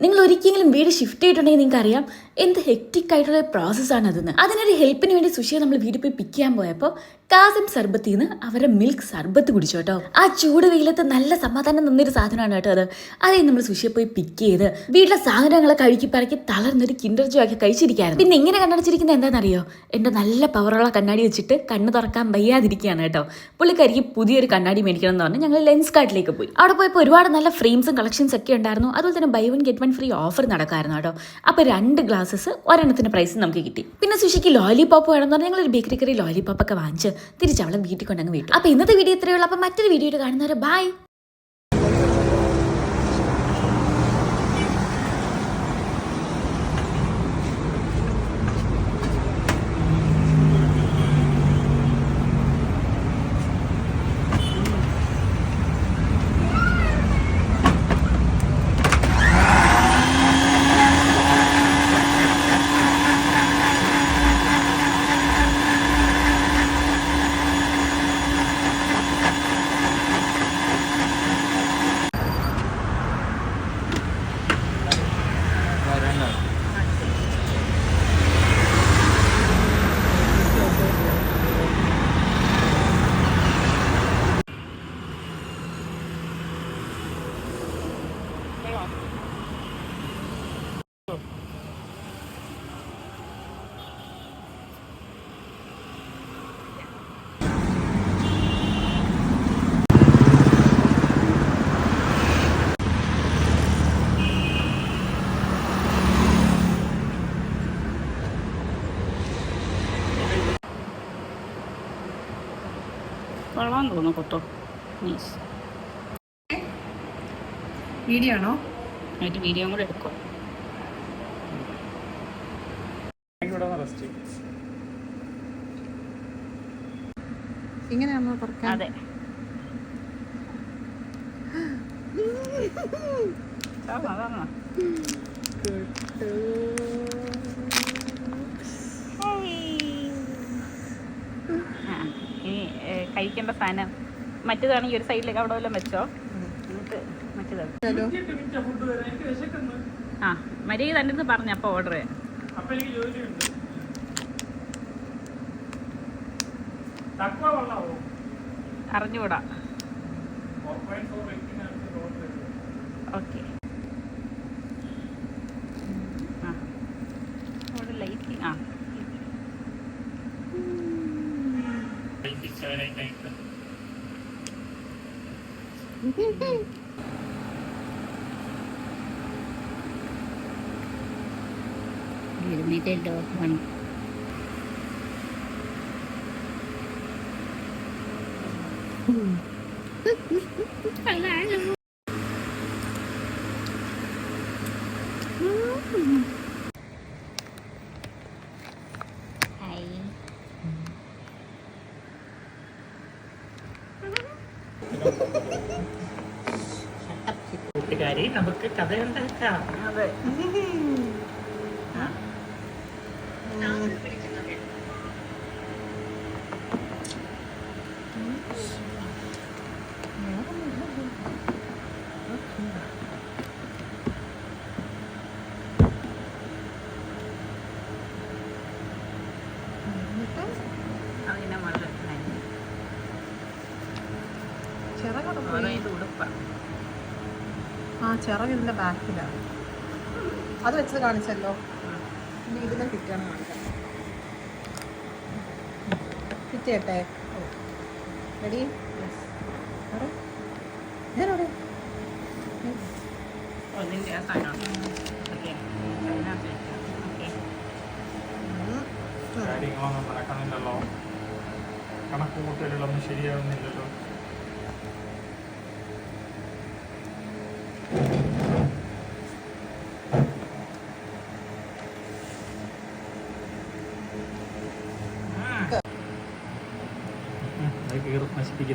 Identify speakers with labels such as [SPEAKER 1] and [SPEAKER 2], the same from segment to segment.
[SPEAKER 1] നിങ്ങൾ ഒരിക്കലും വീട് ഷിഫ്റ്റ് ചെയ്തിട്ടുണ്ടെങ്കിൽ നിങ്ങൾക്ക് അറിയാം എന്ത് ഹെക്റ്റിക് ആയിട്ടുള്ള പ്രോസസ്സാണ് അതെന്ന്. അതിനൊരു ഹെൽപ്പിന് വേണ്ടി സുഷിയെ നമ്മൾ വീട്ടിൽ പോയി പിക്ക് ചെയ്യാൻ പോയപ്പോൾ കാസിം സർബത്തിൽ നിന്ന് അവരുടെ മിൽക്ക് സർബത്ത് കുടിച്ചു കേട്ടോ. ആ ചൂട് വെയിലത്ത് നല്ല സമാധാനം നിന്നൊരു സാധനമാണ് കേട്ടോ അത്. അതേ നമ്മൾ സുഷിയെ പോയി പിക്ക് ചെയ്ത് വീട്ടിലെ സാധനങ്ങളെ കഴുകി പറക്കി തളർന്നൊരു കിൻഡർ ജോയ് ഒക്കെ കഴിച്ചിരിക്കുകയായിരുന്നു. പിന്നെ ഇങ്ങനെ കണ്ണടച്ചിരിക്കുന്നത് എന്താണെന്നറിയോ? എൻ്റെ നല്ല പവറുള്ള കണ്ണാടി വെച്ചിട്ട് കണ്ണ് തുറക്കാൻ വയ്യാതിരിക്കുകയാണ് കേട്ടോ. പുള്ളിക്കാരിക്ക് പുതിയൊരു കണ്ണാടി മേടിക്കണം എന്ന് പറഞ്ഞ് ഞങ്ങൾ ലെൻസ് കാർട്ടിലേക്ക് പോയി. അവിടെ പോയപ്പോൾ ഒരുപാട് നല്ല ഫ്രെയിംസും കളക്ഷൻസ് ഒക്കെ ഉണ്ടായിരുന്നു. അതുപോലെ തന്നെ buy one get one free offer നടക്കായിരുന്നു കേട്ടോ. അപ്പോൾ 2 ഗ്ലാസസ് ഒരെണ്ണത്തിന് പ്രൈസ് നമുക്ക് കിട്ടി. പിന്നെ സുഷിക്ക് ലോലിപോപ്പ് വേണമെന്ന് പറഞ്ഞാൽ ഞങ്ങളൊരു ബേക്കറി കറി ലോലിപോപ്പ് ഒക്കെ വാങ്ങിച്ച് തിരിച്ചവളെ വീട്ടിൽ കൊണ്ടങ്ങ് വിട്ടു. അപ്പോൾ ഇന്നത്തെ വീഡിയോ ഇത്രയേ ഉള്ളൂ. അപ്പോൾ മറ്റൊരു വീഡിയോ കാണുന്നവരെ ബൈ.
[SPEAKER 2] കൊള്ളാൻ തോന്നുന്നു കേട്ടോ. നൈസ്.
[SPEAKER 3] വീഡിയോ ആണോ?
[SPEAKER 2] എന്നിട്ട് വീഡിയോ കൂടെ എടുക്കും.
[SPEAKER 3] ഇങ്ങനെയാണോ തുറക്കാൻ?
[SPEAKER 2] അതെ. ഇനി കഴിക്കേണ്ട സാധനം മറ്റേതാണ്. ഈ ഒരു സൈഡിലേക്ക് അവിടെ വല്ലതും വെച്ചോ. എന്നിട്ട് മറ്റേതാണ്. ആ മര്യാദ തന്നെ അടുത്ത് പറഞ്ഞു. അപ്പോൾ ഓർഡർ അറിഞ്ഞുകൂടാ. ഓക്കെ. ആ അവിടെ ലൈറ്റ്. ആ ഇരുന്നിട്ടോ വേണം.
[SPEAKER 4] കൂട്ടുകാരി, നമുക്ക് കഥ ഉണ്ടാക്കാം.
[SPEAKER 2] അതെ. അതിനെ വളരെ ഇത് ഉടുപ്പാണ്.
[SPEAKER 3] ആ ചിറക് ഇതിന്റെ ബാക്കിലാണ്. അത് വെച്ച് കാണിച്ചല്ലോ. ഇനി ഇതിനെ കിട്ടിയാണ് കാണിക്കാം. കിട്ടിയട്ടെ. റെഡി? ഞാനവിടെ
[SPEAKER 2] അതിൻ്റെ ആ സാധനമാണ്. ഓക്കെ.
[SPEAKER 4] കാര്യങ്ങളൊന്നും നടക്കുന്നില്ലല്ലോ. കണക്ക് കൂട്ടലുകളൊന്നും ശരിയാവുന്നില്ലല്ലോ.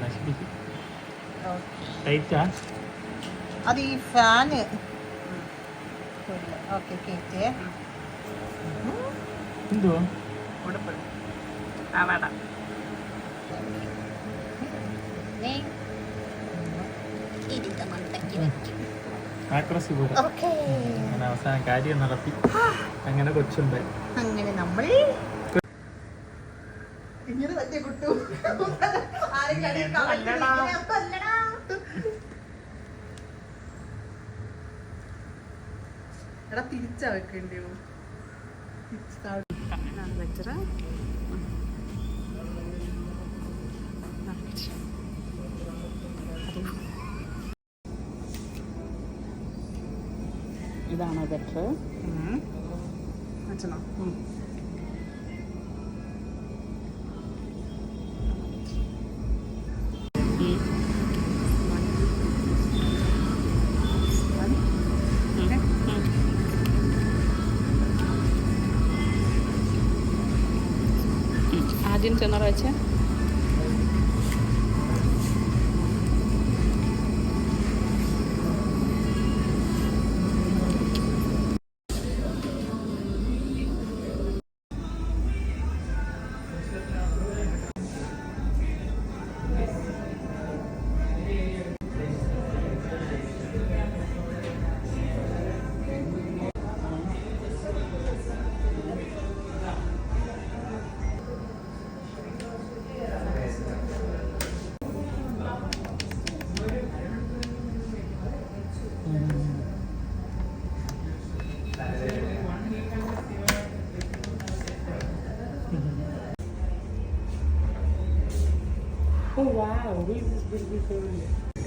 [SPEAKER 4] നശിപ്പിക്കും. ടൈറ്റാ
[SPEAKER 3] അത് ഈ ഫാന്. ഓക്കെ കേറ്റേ.
[SPEAKER 4] എന്തുവാ
[SPEAKER 2] ഉടുപ്പ്? ആ വേണ്ട.
[SPEAKER 4] ആക്രസി പോലെ. അവസാനം കാര്യം നടത്തി. അങ്ങനെ കൊച്ചുണ്ടായി.
[SPEAKER 3] അങ്ങനെ നമ്മൾ ഇങ്ങനെ പറ്റിയ കുട്ടു എടാ തിരിച്ചാ വെക്കേണ്ടിയോ?
[SPEAKER 2] അങ്ങനെയാണ് വെച്ചത്. ഇതാണോ ബെറ്റർ?
[SPEAKER 3] വെച്ചോ.
[SPEAKER 2] ആദ്യം ചെന്നറ വെച്ച്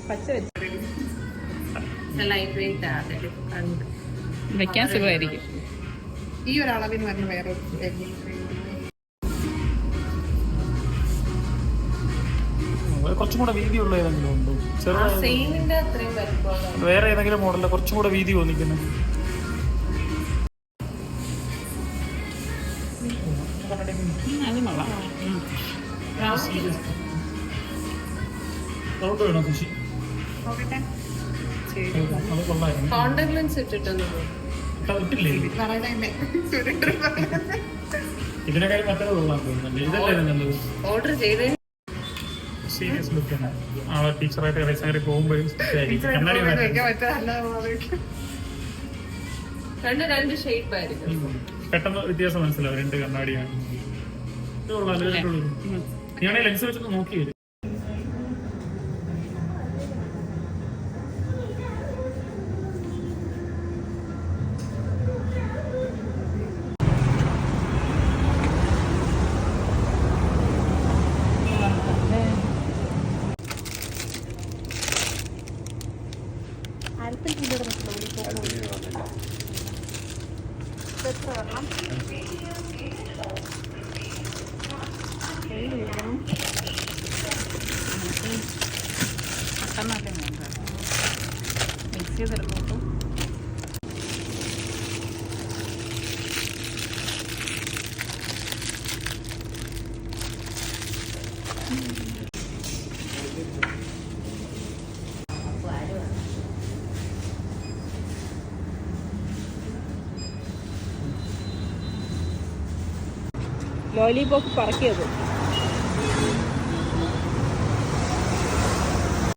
[SPEAKER 3] പച്ച വെച്ചു.
[SPEAKER 2] ലൈറ്റ് വെയിറ്റ് വെക്കാൻ സുഖമായിരിക്കും.
[SPEAKER 3] ഈ ഒരു അളവിന് വരുന്ന വേറെ
[SPEAKER 4] കുറച്ചും കൂടെ വീതിയുള്ള ഏതെങ്കിലും ഉണ്ടോ? വേറെ ഏതെങ്കിലും മോഡലിൽ കുറച്ചും കൂടെ വീതി തോന്നിക്കുന്നു. വേണോ കൃഷി? അത് കൊള്ളായിരുന്നു. ഇട്ടില്ലേ? ഇതിനെക്കാളും മറ്റേ കൊള്ളാൻ തോന്നുന്നുണ്ട്. ഇതല്ലേ നല്ലത്?
[SPEAKER 2] ഓർഡർ ചെയ്തേ
[SPEAKER 4] സീരിയസ് ലുക്കാണ്. ആ ടീച്ചറായിട്ട് കറക്റ്റ് പോകുമ്പോഴും
[SPEAKER 2] രണ്ട് ഷെയ്ഡ് ആയിരിക്കും.
[SPEAKER 4] പെട്ടെന്ന് വ്യത്യാസം മനസ്സിലാവും. രണ്ട് കണ്ണാടിയാണ്. ഞാൻ ലെൻസ് വെച്ചൊന്ന് നോക്കി വരും.
[SPEAKER 2] പെട്ടെന്നല്ലേ വേണ്ട മിക്സ് ചെയ്തെടുക്കും. ലോലിപോപ്പ് പറക്കിയത്